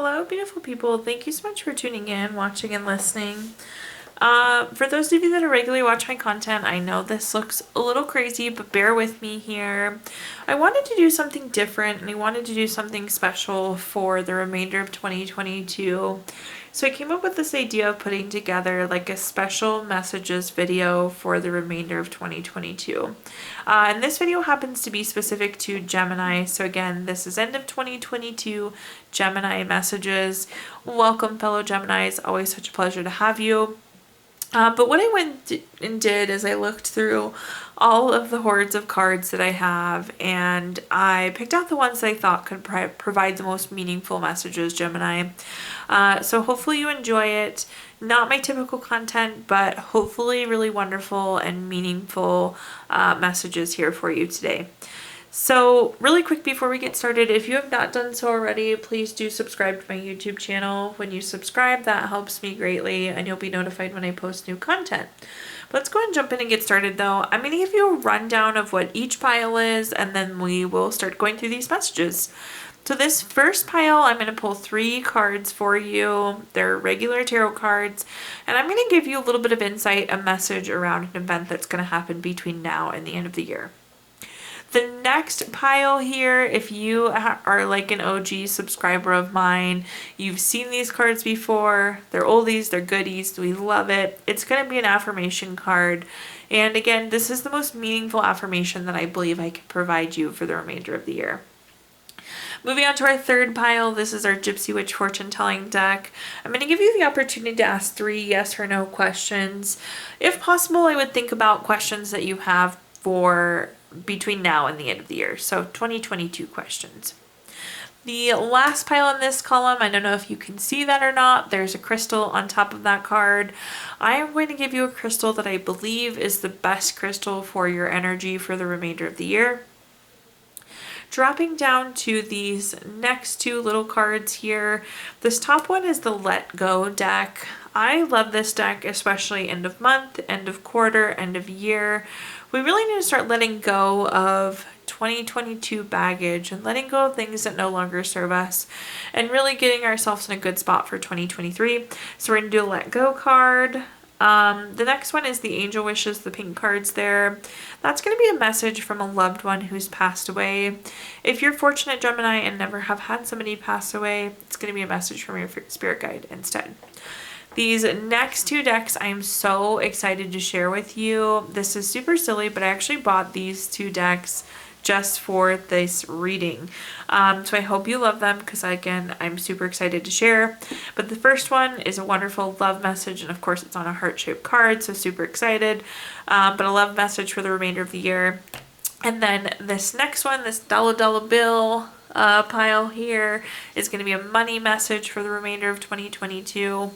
Hello, beautiful people. Thank you so much for tuning in, watching, and listening. For those of you that are regularly watching my content, I know this looks a little crazy, but bear with me here. I wanted to do something different, and I wanted to do something special for the remainder of 2022. So I came up with this idea of putting together like a special messages video for the remainder of 2022. And this video happens to be specific to Gemini. So again, this is end of 2022 Gemini messages. Welcome, fellow Geminis. Always such a pleasure to have you. But what I went and did is I looked through all of the hordes of cards that I have, and I picked out the ones that I thought could provide the most meaningful messages, Gemini. So hopefully you enjoy it. Not my typical content, but hopefully really wonderful and meaningful messages here for you today. So really quick before we get started, if you have not done so already, please do subscribe to my YouTube channel. When you subscribe, that helps me greatly and you'll be notified when I post new content. Let's go ahead and jump in and get started though. I'm going to give you a rundown of what each pile is and then we will start going through these messages. So this first pile, I'm going to pull 3 cards for you. They're regular tarot cards, and I'm going to give you a little bit of insight, a message around an event that's going to happen between now and the end of the year. The next pile here, if you are like an OG subscriber of mine, you've seen these cards before. They're oldies, they're goodies, we love it. It's going to be an affirmation card. And again, this is the most meaningful affirmation that I believe I can provide you for the remainder of the year. Moving on to our third pile, this is our Gypsy Witch Fortune Telling deck. I'm going to give you the opportunity to ask 3 yes or no questions. If possible, I would think about questions that you have for between now and the end of the year. So 2022 questions. The last pile in this column, I don't know if you can see that or not, there's a crystal on top of that card. I am going to give you a crystal that I believe is the best crystal for your energy for the remainder of the year. Dropping down to these next 2 little cards here. This top one is the Let Go deck. I love this deck, especially end of month, end of quarter, end of year. We really need to start letting go of 2022 baggage and letting go of things that no longer serve us and really getting ourselves in a good spot for 2023. So we're going to do a Let Go card. The next one is the Angel Wishes, the pink cards there. That's going to be a message from a loved one who's passed away. If you're fortunate, Gemini, and never have had somebody pass away, it's going to be a message from your spirit guide instead. These next 2 decks I am so excited to share with you. This is super silly, but I actually bought these 2 decks just for this reading. So I hope you love them because again, I'm super excited to share. But the first one is a wonderful love message, and of course it's on a heart-shaped card, so super excited. But a love message for the remainder of the year. And then this next one, this dollar bill pile here, is going to be a money message for the remainder of 2022.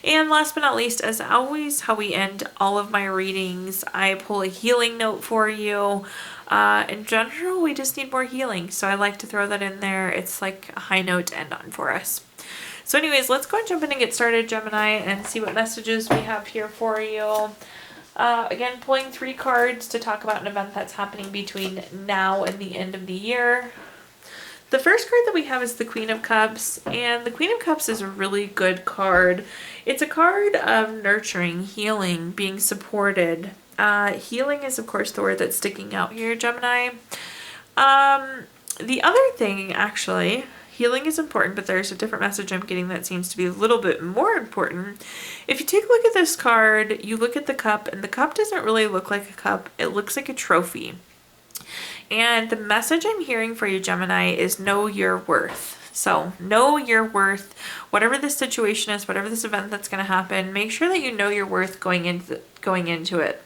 And last but not least, as always, how we end all of my readings, I pull a healing note for you. In general, we just need more healing, so I like to throw that in there. It's like a high note to end on for us. So anyways, let's go and jump in and get started, Gemini, and see what messages we have here for you. Again, pulling 3 cards to talk about an event that's happening between now and the end of the year. The first card that we have is the Queen of Cups, and the Queen of Cups is a really good card. It's a card of nurturing, healing, being supported. Healing is, of course, the word that's sticking out here, Gemini. The other thing, actually, healing is important, but there's a different message I'm getting that seems to be a little bit more important. If you take a look at this card, you look at the cup, and the cup doesn't really look like a cup. It looks like a trophy. And the message I'm hearing for you, Gemini, is know your worth. So know your worth. Whatever this situation is, whatever this event that's going to happen, make sure that you know your worth going into it.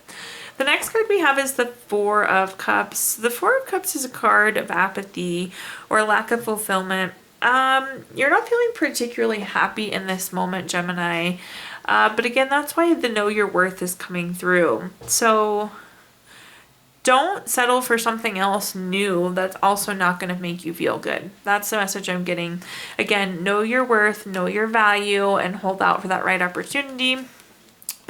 The next card we have is the 4 of Cups. The 4 of Cups is a card of apathy or lack of fulfillment. You're not feeling particularly happy in this moment, Gemini. But again, that's why the know your worth is coming through. So don't settle for something else new that's also not going to make you feel good. That's the message I'm getting. Again, know your worth, know your value, and hold out for that right opportunity. And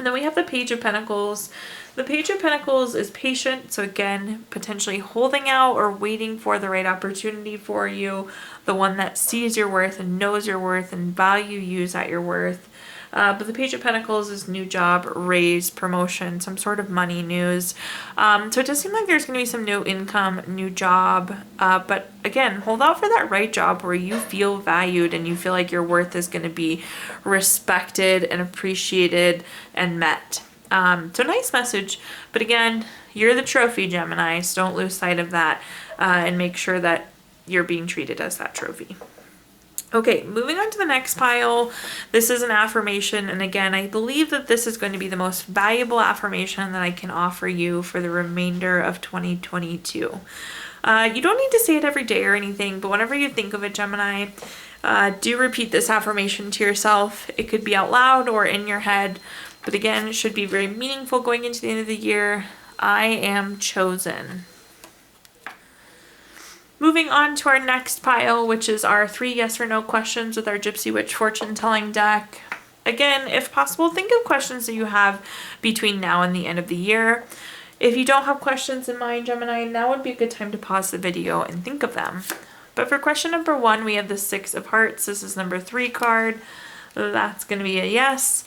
then we have the Page of Pentacles. The Page of Pentacles is patient, so again, potentially holding out or waiting for the right opportunity for you. the one that sees your worth and knows your worth and values at your worth. But the Page of Pentacles is new job, raise, promotion, some sort of money news. So it does seem like there's going to be some new income, new job. But again, hold out for that right job where you feel valued and you feel like your worth is going to be respected and appreciated and met. So nice message. But again, you're the trophy, Gemini, so don't lose sight of that and make sure that you're being treated as that trophy. Okay, moving on to the next pile. This is an affirmation, and again, I believe that this is going to be the most valuable affirmation that I can offer you for the remainder of 2022. You don't need to say it every day or anything, but whenever you think of it, Gemini, do repeat this affirmation to yourself. It could be out loud or in your head, but again, it should be very meaningful going into the end of the year. I am chosen. Moving on to our next pile, which is our 3 yes or no questions with our Gypsy Witch fortune telling deck. Again, if possible, think of questions that you have between now and the end of the year. If you don't have questions in mind, Gemini, now would be a good time to pause the video and think of them. But for question number 1, we have the 6 of Hearts. This is number 3 card. That's going to be a yes.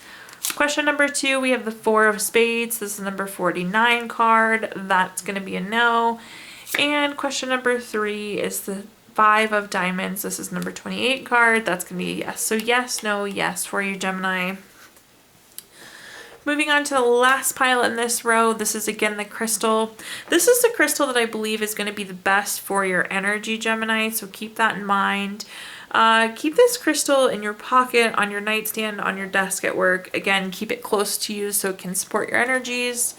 Question number 2, we have the 4 of Spades. This is number 49 card. That's going to be a no. And question number 3 is the 5 of Diamonds. This is number 28 card. That's going to be a yes. So yes, no, yes for you, Gemini. Moving on to the last pile in this row, this is again the crystal. This is the crystal that I believe is going to be the best for your energy, Gemini, so keep that in mind. Keep this crystal in your pocket, on your nightstand, on your desk at work. Again, keep it close to you so it can support your energies.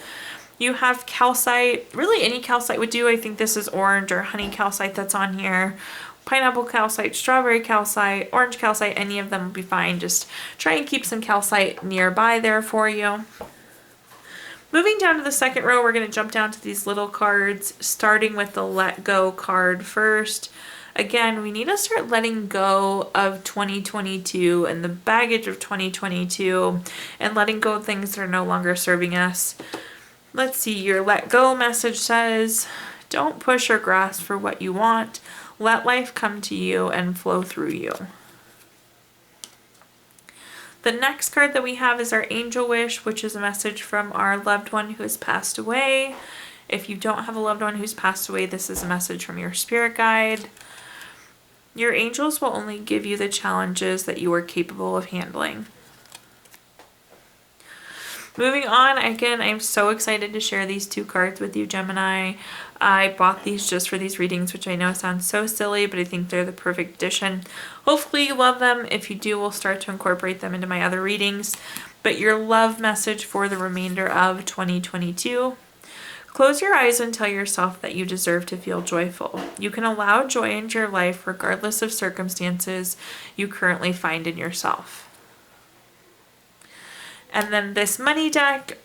You have calcite. Really any calcite would do. I think this is orange or honey calcite that's on here. Pineapple calcite, strawberry calcite, orange calcite, any of them will be fine. Just try and keep some calcite nearby there for you. Moving down to the second row, we're going to jump down to these little cards, starting with the Let Go card first. Again, we need to start letting go of 2022 and the baggage of 2022 and letting go of things that are no longer serving us. Let's see, your let go message says, don't push or grasp for what you want. Let life come to you and flow through you. The next card that we have is our Angel Wish, which is a message from our loved one who has passed away. If you don't have a loved one who's passed away, this is a message from your spirit guide. Your angels will only give you the challenges that you are capable of handling. Moving on, again, I'm so excited to share these 2 cards with you, Gemini. I bought these just for these readings, which I know sounds so silly, but I think they're the perfect addition. Hopefully you love them. If you do, we'll start to incorporate them into my other readings. But your love message for the remainder of 2022. Close your eyes and tell yourself that you deserve to feel joyful. You can allow joy into your life regardless of circumstances you currently find in yourself. And then this money deck.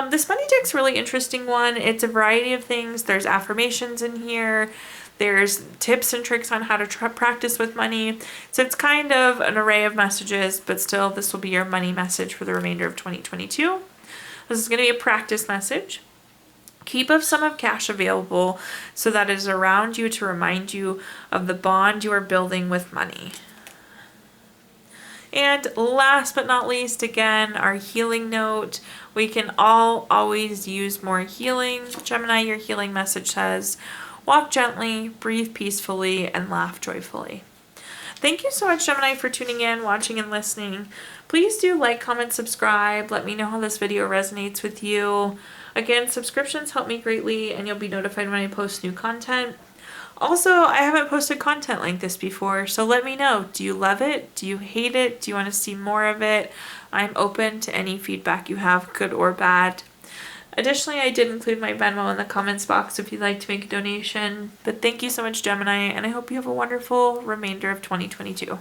This money deck's a really interesting one. It's a variety of things. There's affirmations in here. There's tips and tricks on how to practice with money. So it's kind of an array of messages, but still this will be your money message for the remainder of 2022. This is going to be a practice message. Keep some of cash available so that it is around you to remind you of the bond you are building with money. And last but not least, again, our healing note. We can all always use more healing. Gemini, your healing message says, walk gently, breathe peacefully, and laugh joyfully. Thank you so much, Gemini, for tuning in, watching, and listening. Please do like, comment, subscribe. Let me know how this video resonates with you. Again, subscriptions help me greatly, and you'll be notified when I post new content. Also, I haven't posted content like this before, so let me know. Do you love it? Do you hate it? Do you want to see more of it? I'm open to any feedback you have, good or bad. Additionally, I did include my Venmo in the comments box if you'd like to make a donation. But thank you so much, Gemini, and I hope you have a wonderful remainder of 2022.